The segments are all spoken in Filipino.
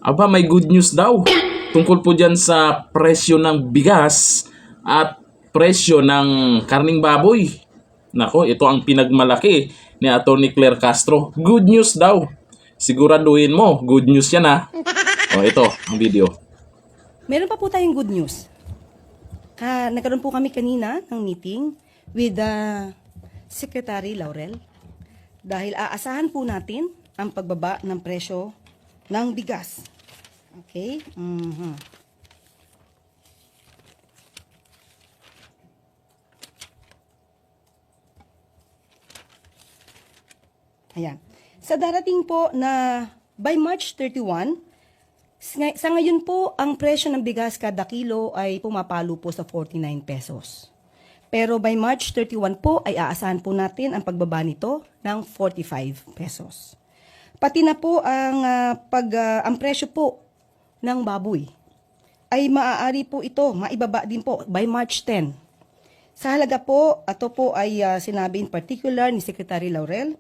Aba, may good news daw. Tungkol po dyan sa presyo ng bigas at presyo ng karning baboy. Nako, ito ang pinagmalaki ni Atty. Claire Castro. Good news daw. Siguraduhin mo, good news yan ha. O, ito ang video. Meron pa po tayong good news. Nagkaroon po kami kanina ng meeting with Secretary Laurel dahil aasahan po natin ang pagbaba ng presyo ng bigas. Okay? Ayan. Sa darating po na by March 31, sa ngayon po, ang presyo ng bigas kada kilo ay pumapalo po sa 49 pesos. Pero by March 31 po ay aasahan po natin ang pagbaba nito ng 45 pesos. Pati na po ang presyo po ng baboy ay maaari po ito, maibaba din po by March 10. Sa halaga po, ito po ay sinabi in particular ni Secretary Laurel,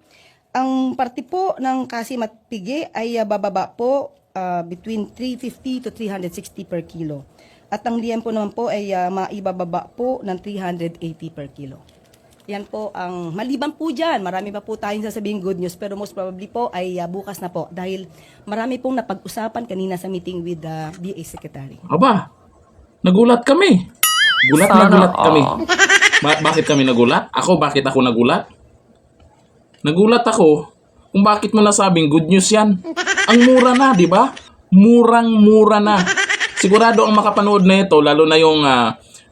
ang parte po ng Kasimat Pigi ay bababa po between 350 to 360 per kilo. At ang liyan po naman po ay maibababa po ng 380 per kilo. Yan po ang maliban po dyan. Marami pa po tayong sasabihin good news pero most probably po ay bukas na po dahil marami pong napag-usapan kanina sa meeting with the DA Secretary. Aba, nagulat kami. Gulat kami. Bakit kami nagulat? Bakit ako nagulat? Nagulat ako kung bakit mo nasabing good news yan. Ang mura na, di ba? Murang-mura na. Sigurado ang makapanood na ito, lalo na yung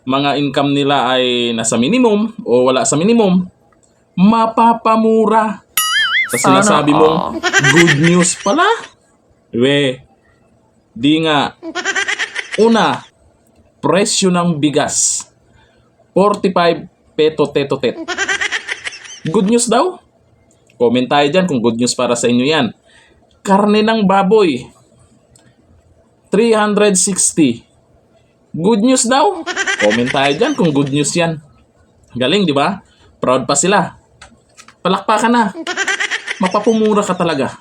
mga income nila ay nasa minimum o wala sa minimum, mapapamura. Sa sinasabi mong good news pala. Di nga. Una, presyo ng bigas. 45 peto-teto-tet. Good news daw? Comment tayo dyan kung good news para sa inyo yan. Karne ng baboy. 360. Good news daw? Comment tayo dyan kung good news yan. Galing, di ba? Proud pa sila. Palakpakan na. Mapapumura ka talaga.